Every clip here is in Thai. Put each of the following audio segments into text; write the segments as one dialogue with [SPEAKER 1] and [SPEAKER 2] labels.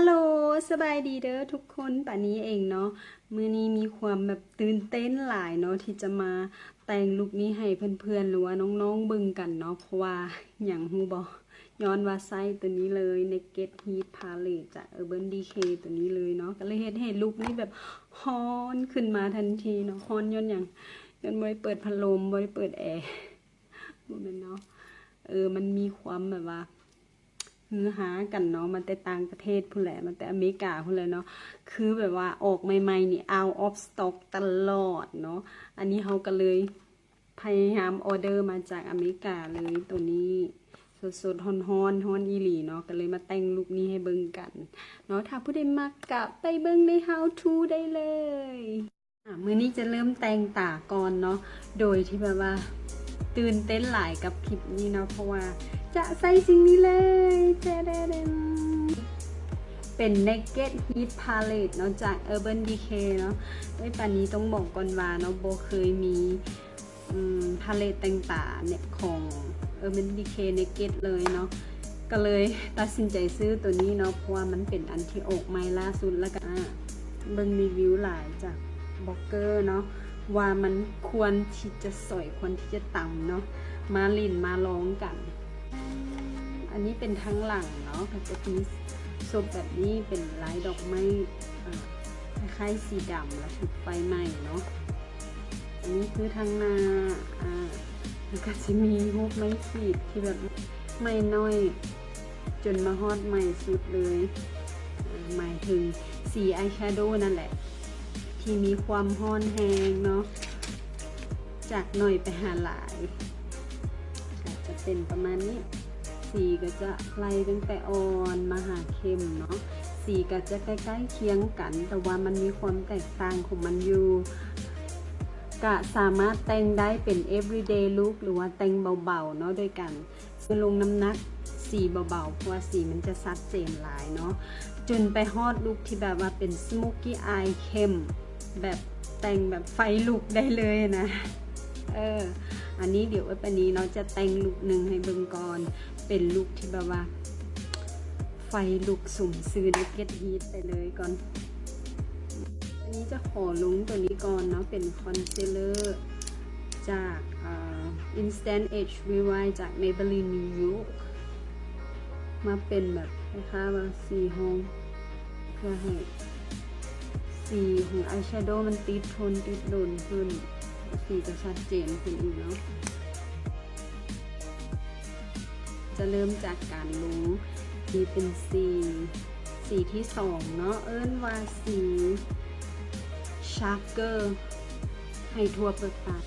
[SPEAKER 1] ฮัลโหลสบายดีเด้อทุกคนป่านนี้เองเนาะมื้อนี้มีความแบบตื่นเต้นหลายเนาะที่จะมาแต่งลุคนี้ให้เพื่อนๆหรือว่าน้องๆเบิ่งกันเนาะเพราะว่าอย่างฮู้บ่ย้อนว่าไซส์ตัวนี้เลย Naked Heat Palette จาก Urban Decay ตัวนี้เลยเนาะก็เลยเฮ็ดให้ลุคนี้แบบฮ้อนขึ้นมาทันทีเนาะฮ้อนย้อนหยังย้อนบ่ได้เปิดพัดลมบ่ได้เปิดแอร์บ่แม่นเนาะมันมีความแบบว่าฮือฮากันเนาะมันแต่ต่างประเทศพุ่นแหละมันแต่อเมริกาพุ่นเลยเนาะคือแบบว่าออกใหม่ๆนี่ out of stock ตลอดเนาะอันนี้เขาก็เลยพยายามออเดอร์มาจากอเมริกาเลยตัวนี้สดๆฮ้อนๆฮ้อนอีหลีเนาะก็เลยมาแต่งลุคนี้ให้เบิ่งกันเนาะถ้าผู้ใดมักกะไปเบิ่งใน how to ได้เลยมื้อนี้จะเริ่มแต่งตาก่อนเนาะโดยที่แบบว่าตื่นเต้นหลายกับคลิปนี้เนาะเพราะว่าจะใส่สิ่งนี้เลยเจเดนเป็น Naked Heat Palette เนาะจาก Urban Decay เนาะป่านนี้ต้องบอกก่อนว่าเนาะโบเคยมีพาเลตต่างๆเนี่ยของ Urban Decay Naked เลยเนาะก็เลยตัดสินใจซื้อตัวนี้เนาะเพราะว่ามันเป็นอันที่ออกใหม่ล่าสุดแล้วก็เบิ่งรีวิวหลายจากบล็อกเกอร์เนาะว่ามันควรที่จะสวยควรที่จะต่ำเนาะมาลิ้นมาลองกันอันนี้เป็นทั้งหลังเนาะก็จะมีศพแบบนี้เป็นลายดอกไม้คล้ายๆสีดำแล้วถูกไฟไหม้เนาะอันนี้คือทั้งหน้าแล้วก็จะมีรูปไม้ขีดที่แบบไม่น้อยจนมาฮอดใหม่สุดเลยหมายถึงสีอายแชโดว์นั่นแหละที่มีความฮ้อนแฮงเนาะจากหน่อยไปหาหลายจะเป็นประมาณนี้สีก็จะไล่ตั้งแต่อ่อนมาหาเข้มเนาะสีก็จะใกล้ๆเคียงกันแต่ว่ามันมีความแตกต่างของมันอยู่ก็สามารถแต่งได้เป็น everyday look หรือว่าแต่งเบาๆเนาะด้วยกันลงน้ำหนักสีเบาๆเพราะว่าสีมันจะชัดเจนหลายเนาะจนไปฮอดลุคที่แบบว่าเป็น smoky eye เข้มแบบแต่งแบบไฟลุกได้เลยนะอันนี้เดี๋ยววันนี้เราจะแต่งลุคหนึ่งให้เบิ่งก่อนเป็นลุคที่แบบว่าไฟลุกสุ่มซื้อNaked Heatไปเลยก่อนอันนี้จะขอลงตัวนี้ก่อนเนาะเป็นคอนซีลเลอร์จากInstant Age Rewind จาก Maybelline New York มาเป็นแบบคล้ายๆว่าสีห้องเพื่อให้สีของอายแชโดว์มันติดทนติดโดนขึ้นสีจะชัดเจนขึ้นอีกเนาะจะเริ่มจากการลงนี่เป็นสีที่2เนาะว่าสีชาร์เกอร์ให้ทั่วเปลือกตา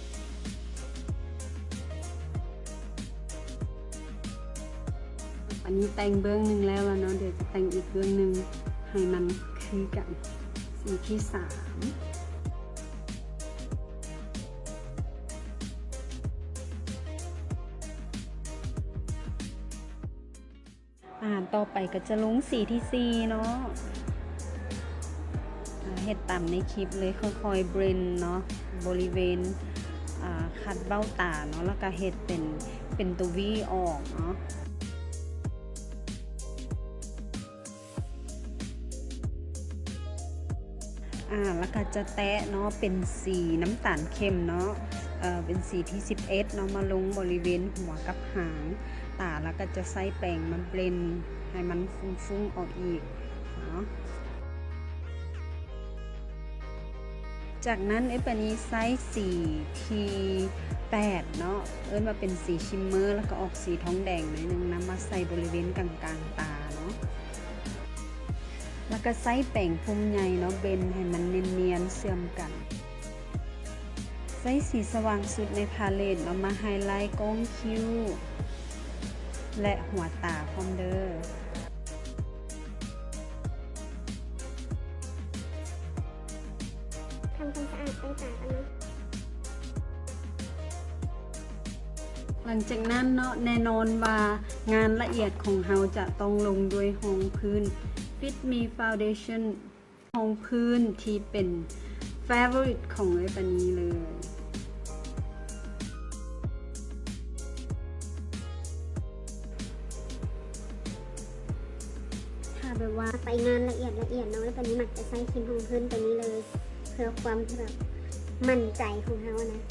[SPEAKER 1] อันนี้แต่งเบื้องหนึ่งแล้วเนาะเดี๋ยวจะแต่งอีกเบื้องหนึ่งให้มันคือกันสีที่3ต่อไปก็จะลงสีที่4เนาะเฮ็ดตามในคลิปเลยค่อยๆเบรนเนาะบริเวณคัดเบ้าตาเนาะแล้วก็เฮ็ดเป็นตัววีออกเนาะแล้วก็จะแตะเนาะเป็นสีน้ำตาลเข้มเนาะเป็นสีที่11เนาะมาลงบริเวณหัวกับหางตาแล้วก็จะใส่แป้งมันเบลนให้มันฟุ้งๆออกอีกเนาะจากนั้นปานี้ไซส์สีที่8เนาะมาเป็นสีชิมเมอร์แล้วก็ออกสีทองแดงหน่อยนึงนะมาใส่บริเวณกลางๆตาเนาะแล้วก็ใส่แป้งพุ่มใหญ่เนาะเบนให้มันเนียนๆเชื่อมกันใส่สีสว่างสุดในพาเลตเนาะมาไฮไลท์ก้งคิ้วและหัวตาพร้อมเด้อ
[SPEAKER 2] ทำความสะอาดใต้ตากันเนาะ
[SPEAKER 1] หลังจากนั้นเนาะแน่นอนว่างานละเอียดของเราจะต้องลงด้วยรองพื้น Fit Me Foundation รองพื้นที่เป็น favorite ของปานี้เลย บ
[SPEAKER 2] แบบว่าไปงานละเอียดเนาะแล้วตอนนี้มักจะใช้ครีมของพื้นตัวนี้เลยเพื่อความที่แบบมั่นใจของเขานะ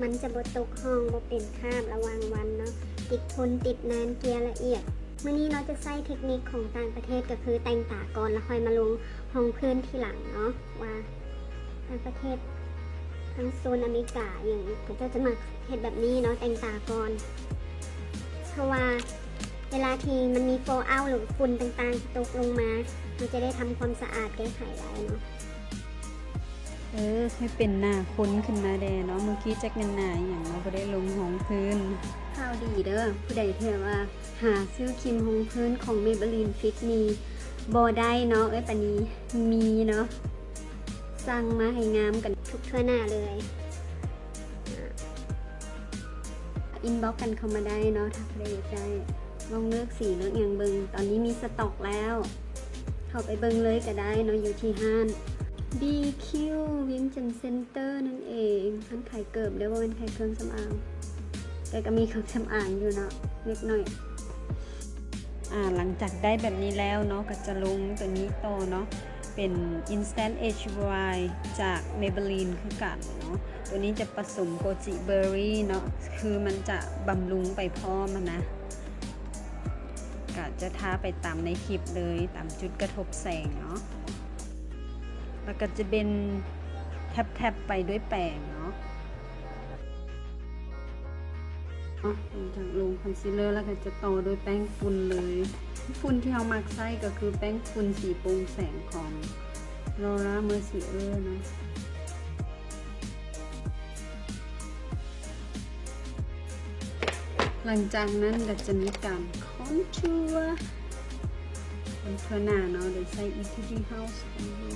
[SPEAKER 2] มันจะบ่ตกห้องบ่เป็นคราบระหว่างวันเนาะติดทนติดนานเกลี่ยละเอียดมื้อนี้เราจะใช้เทคนิคของต่างประเทศก็คือแต่งตาก่อนแล้วค่อยมาลงห้องพื้นทีหลังเนาะว่าต่างประเทศทั้งโซนอเมริกาอย่างเขาจะมาเฮ็ดแบบนี้เนาะแต่งตาก่อนเพราะว่าเวลาที่มันมีโฟลเอาท์หรือฝุ่นต่างๆตกลงมามันจะได้ทำความสะอาดแก้ไขได้เนาะ
[SPEAKER 1] ให้เป็นหน้าค้นขึ้นมาแดเนาะเมื่อกี้แจ็คเป็นหน้าอย่างเราบ่ได้ลงห้องพื้นข่าวดีเด้อผู้ใดที่ว่าหาซื้อครีมห้องพื้นของ Maybelline Fit มีบ่ได้เนาะปานนี้มีเนาะสั่งมาให้งามกัน
[SPEAKER 2] ทุกทั่วหน้าเลย
[SPEAKER 1] อินบ็อกกันเข้ามาได้เนาะถ้าใครอยากได้ลองเลือกสีเลือกอย่างเบิงตอนนี้มีสต็อกแล้วเข้าไปเบิงเลยก็ได้เนาะอยู่ที่ห้าง BQ เวียงจันทน์เซ็นเตอร์นั่นเองร้านขายเกิบเรียกว่าเป็นขายเครื่องสำอางแต่ก็มีเครื่องสำอางอยู่เนาะเล็กน้อยหลังจากได้แบบนี้แล้วเนาะก็จะลงตัวนี้ต่อเนาะเป็น Instant Age White จาก Maybelline คือกันเนาะตัวนี้จะผสมโกจิเบอร์รี่เนาะคือมันจะบำรุงไปพร้อมนะก็จะทาไปตามในคลิปเลยตามจุดกระทบแสงเนาะแล้วก็จะเป็นแทบไปด้วยแป้งเนาะหลังจากลงคอนซีลเลอร์แล้วก็จะต่อด้วยแป้งฝุ่นเลยฝุ่นที่เรามักใช้ก็คือแป้งฝุ่นสีโปร่งแสงของLaura Mercier เนาะหลังจากนั้นก็จะมีการคอนทัวร์หน้าเนาะโดยใช้ Etude House ของเรา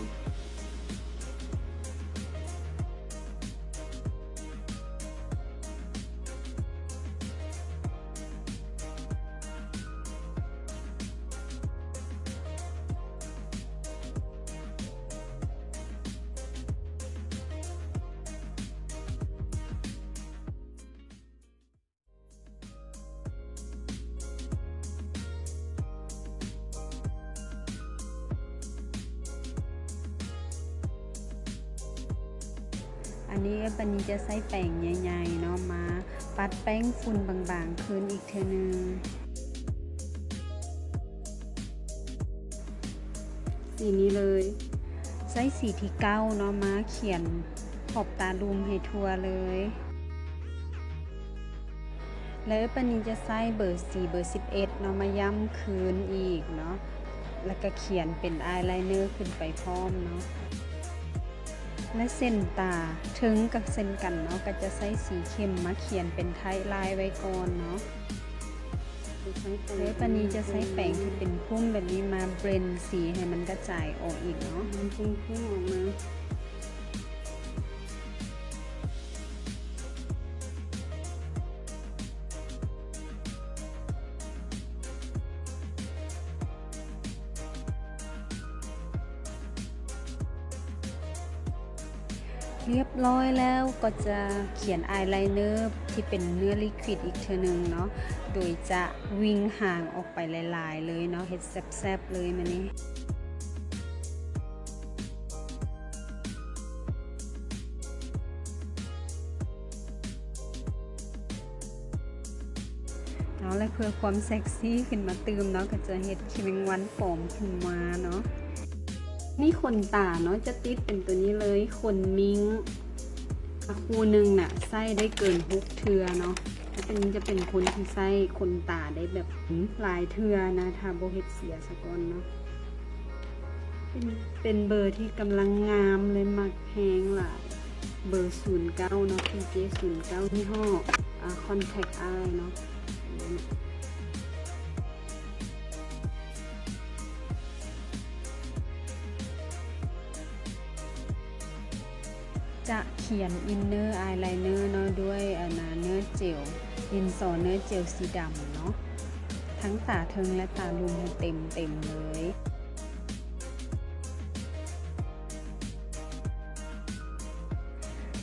[SPEAKER 1] อันนี้ปันนี้จะใส่แป้งใหญ่ๆเนาะมาปัดแป้งฝุ่นบางๆคืนอีกเทนึงสีนี้เลยใช้สีที่9เนาะมาเขียนขอบตาลุมให้ทั่วเลยแล้วปันนี้จะใส่เบอร์4เบอร์11เนาะมาย้ำคืนอีกเนาะแล้วก็เขียนเป็นอายไลเนอร์ขึ้นไปพร้อมเนาะและเส้นตาถึงกับเส้นกันเนาะก็จะใช้สีเข้มมาเขียนเป็นไทป์ลายไว้ก่อนเนาะแล้วปานนี้จะใช้แป้งที่เป็นพุ่มแบบนี้มาเบรนสีให้มันกระจายออกอีกเนาะมันพุ่งออกมาเรียบร้อยแล้วก็จะเขียนอายไลเนอร์ที่เป็นเนื้อลิควิดอีกเทอนึงเนาะโดยจะวิ่งห่างออกไปหลายๆเลยเนาะเฮ็ดแซ่บๆเลยมานี้เอาและเพื่อความเซ็กซี่ขึ้นมาเติมเนาะก็จะเฮ็ดคิมวันปลอมขึ้นมาเนาะนี่ขนตาเนาะจะติดเป็นตัวนี้เลยขนมิงคู่หนึ่งน่ะไส้ได้เกิน6เทือเนาะถ้าเป็นนี้จะเป็นคนที่ไส้ขนตาได้แบบหลายเทือนะถ้าโบเฮ็ดเสียสะก่อนเนาะเป็นเบอร์ที่กำลังงามเลยมักแพงหลายเบอร์09เนาะ PJ 09ยี่ห้อContact Eye เนาะจะเขียนอินเนอร์อายไลเนอร์เนาะด้วยเนื้อเจลดินสอเนื้อเจลสีดำเนาะทั้งตาเทิงและตาลุมให้เต็มเลย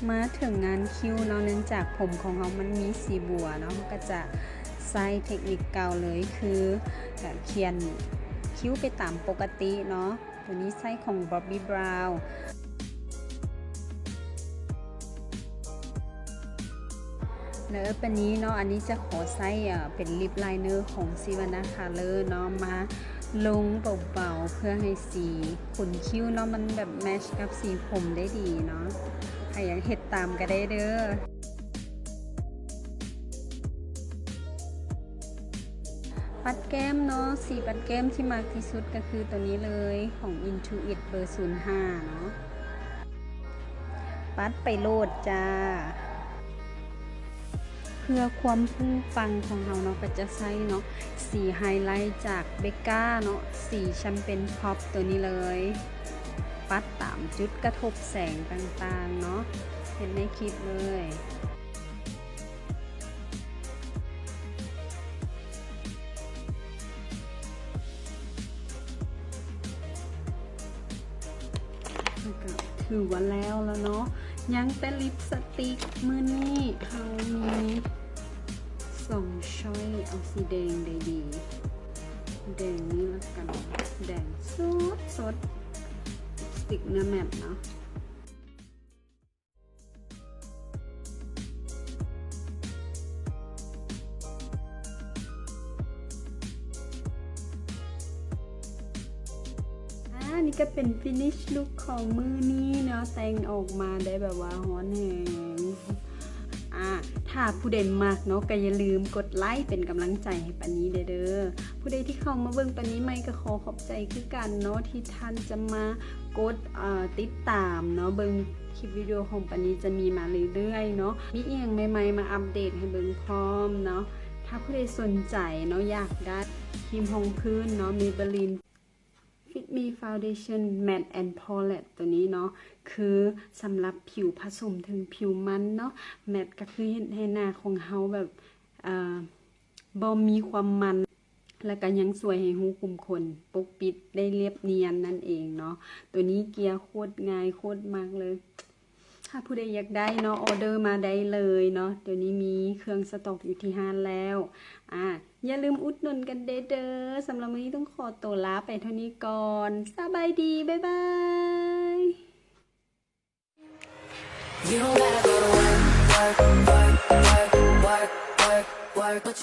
[SPEAKER 1] มาถึงงานคิ้วเนาะเนื่องจากผมของเรามันมีสีบัวเนาะก็จะใช้เทคนิคเก่าเลยคือเขีย คิ้วไปตามปกติเนาะตัวนี้ไส้ของ Bobbi Brown แล้วปันนี้เนาะอันนี้จะขอไส้เป็นลิปไลเนอร์ของซิวานาคาเลอร์เนาะมาลงเบาๆเพื่อให้สีขนคิ้วเนาะมันแบบแมชกับสีผมได้ดีเนาะใครอยากเห็ดตามก็ได้เด้อปัดแก้มเนาะสีปัดแก้มที่มากที่สุดก็คือตัวนี้เลยของ Intuit เบอร์ 05 เนาะปัดไปโลดจ้าเพื่อความฟุ้งฟังของเราเนาะก็จะใช้เนาะสีไฮไลท์จากเบกก้าเนาะสีแชมเปญพ็อปตัวนี้เลยปัดตามจุดกระทบแสงต่างๆเนาะเห็นในคลิปเลยถือว่าแล้วเนาะยังเป็นลิปสติกมือนี้เขามี2ช้อยเอาสีแดงได้ดีแดงนี้แล้วกันแดงสดสติกเนื้อแมทเนาะนี่ก็เป็น finish look ของมือนี้เนาะแต่งออกมาได้แบบว่าฮ้อนแหงถ้าผู้ใดมากเนาะก็อย่าลืมกดไลค์เป็นกำลังใจให้ปานี้เด้อผู้ใดที่เข้ามาเบิ่งปานี้ไม่ก็ขอขอบใจคือกันเนาะที่ท่านจะมากดติดตามเนาะเบิ่งคลิปวิดีโอของปานี้จะมีมาเรื่อยๆเนาะมีอีกอย่างใหม่ๆมาอัปเดตให้เบิ่งพร้อมเนาะถ้าผู้ใดสนใจเนาะอยากได้ครีมรองพื้นเนาะ Maybelline Fit Me Foundation Matte and Palette ตัวนี้เนาะคือสำหรับผิวผสมถึงผิวมันเนาะแมตก็คือให้หน้าของเฮาแบบบ่มีความมันแล้วก็ยังสวยให้หูคุมขนปกปิดได้เรียบเนียนนั่นเองเนาะตัวนี้เกียร์โคตรง่ายโคตรมากเลยถ้าผู้ใดอยากได้เนาะออเดอร์มาได้เลยเนาะเดี๋ยวนี้มีเครื่องสต็อกอยู่ที่ห้างแล้วอย่าลืมอุดหนุนกันเด้อสำหรับวันนี้ต้องขอตัวลาไปเท่านี้ก่อนสบายดีบ๊ายบาย You don't gotta go to work, work, work, work, work, work.